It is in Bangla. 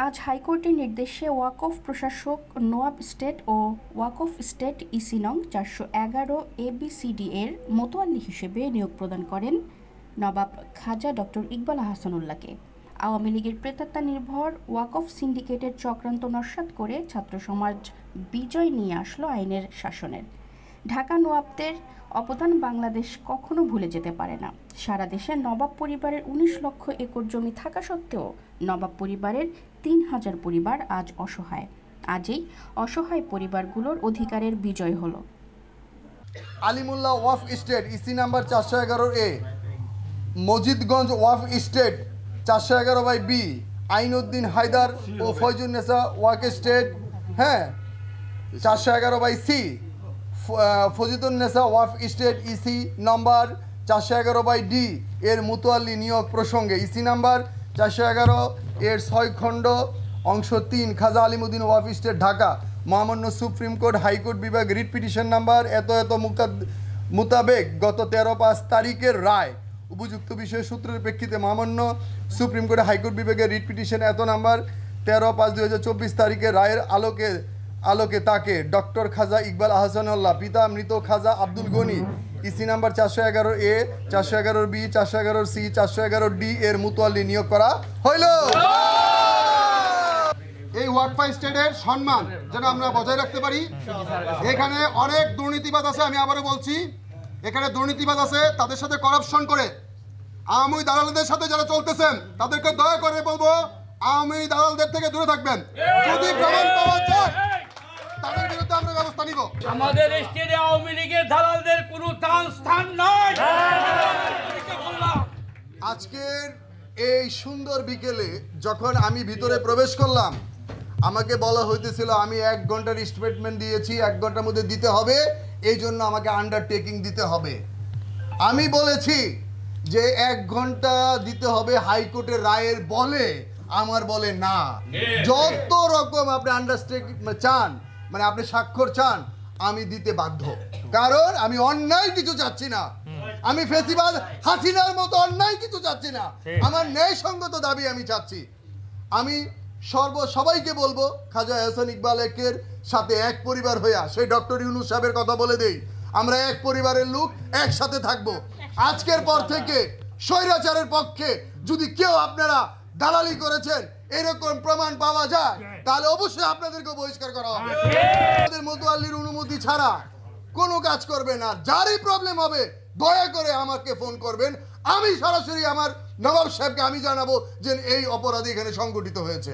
আজ হাইকোর্টের নির্দেশে ওয়াকফ প্রশাসক নোয়াব স্টেট ও ওয়াকফ স্টেট ইসি নং 411 ABCD এর মোতোয়াল্লি হিসেবে নিয়োগ প্রদান করেন নবাব খাজা ডক্টর ইকবাল আহসানুল্লাহকে। আওয়ামী লীগের প্রেতাত্মা নির্ভর ওয়াকফ সিন্ডিকেটের চক্রান্ত নস্যাৎ করে ছাত্র সমাজ বিজয় নিয়ে আসলো আইনের শাসনের। ঢাকা নবাবদের অবদান বাংলাদেশ কখনো ভুলে যেতে পারে না। সারা দেশে নবাব পরিবারের 19 লক্ষ একর জমি থাকা সত্ত্বেও নবাব পরিবারের 3000 পরিবার আজ অসহায়। আজই অসহায় পরিবারগুলোর অধিকারের বিজয় হলো। Alimullah Waqf estate EC number 411A, Majidganj Waqf estate 411/B, Ainuddin Haidar ও Fayzunnesa Waqf estate 411/C, Fajidunnesa Waqf estate EC number 411/D এর মুতোয়াল্লি নিয়োগ প্রসঙ্গে ইসি নাম্বার 411 এর 6 খণ্ড অংশ 3 খাজা আলিমুদ্দিন ওয়াফ স্টেট ঢাকা মহামান্য সুপ্রিম কোর্ট হাইকোর্ট বিভাগ রিট পিটিশন নাম্বার এত মোতাবেক গত 13/5 তারিখের রায় উপযুক্ত বিষয় সূত্রের প্রেক্ষিতে মহামান্য সুপ্রিম কোর্ট হাইকোর্ট বিভাগের রিট পিটিশন এত নাম্বার 13/5/2024 তারিখের রায়ের আলোকে তাকে ডক্টর খাজা ইকবাল আহসানুল্লাহ পিতা মৃত Khaja Abdul Gani EC number 411A, 411B, 411C, 411D এর মুতোয়াল্লি নিয়োগ করা হইল। এই ওয়াকফ স্টেটের সম্মান যেন আমরা বজায় রাখতে পারি। এখানে অনেক দুর্নীতিবাদ আছে, আমি আবারও বলছি, এখানে দুর্নীতিবাদ আছে, তাদের সাথে করাপশন করে আওয়ামী দালালদের সাথে যারা চলতেছেন তাদেরকে দয়া করে বলবো আওয়ামী দালালদের থেকে দূরে থাকবেন। যদি প্রমাণ পাওয়া যায় তাদের বিরুদ্ধে আমরা ব্যবস্থা নিব। আমাদের স্টেটে আওয়ামী লীগের দালালদের কোনো স্থান নাই। আজকের এই সুন্দর বিকেলে যখন আমি ভিতরে প্রবেশ করলাম, আমাকে বলা হইতেছিল আমি 1 ঘন্টার স্টেটমেন্ট দিয়েছি, 1 ঘন্টার মধ্যে দিতে হবে, এই জন্য আমাকে আন্ডারটেকিং দিতে হবে। আমি বলেছি যে 1 ঘন্টা দিতে হবে হাইকোর্টের রায়ের বলে, আমার বলে না। যত রকম আপনি আন্ডারটেকিং চান, মানে আপনি স্বাক্ষর চান, আমি দিতে বাধ্য, কারণ আমি অন্যায় কিছু চাচ্ছি না। আমি ফেসিবাদ হাসিনার মতো অন্যায় কিছু চাচ্ছি না, আমার ন্যায়সঙ্গত দাবি আমি চাচ্ছি। আমি সবাইকে বলবো খাজা হাসান ইকবালের সাথে এক পরিবার হইয়া সেই ডক্টর ইউনূস সাহেবের কথা বলে দেই, আমরা এক পরিবারের লোক, একসাথে থাকবো। আজকের পর থেকে স্বৈরাচারের পক্ষে যদি কেউ আপনারা দালালি করেছেন এরকম প্রমাণ পাওয়া যায়, তাহলে অবশ্যই আপনাদেরকে বহিষ্কার করা হবে। আমাদের মোতোয়াল্লির অনুমতি ছাড়া কোনো কাজ করবে না। যারই প্রবলেম হবে দয়া করে আমাকে ফোন করবেন, আমি সরাসরি আমার নবাব সাহেবকে আমি জানাবো যে এই অপরাধী এখানে সংগঠিত হয়েছে।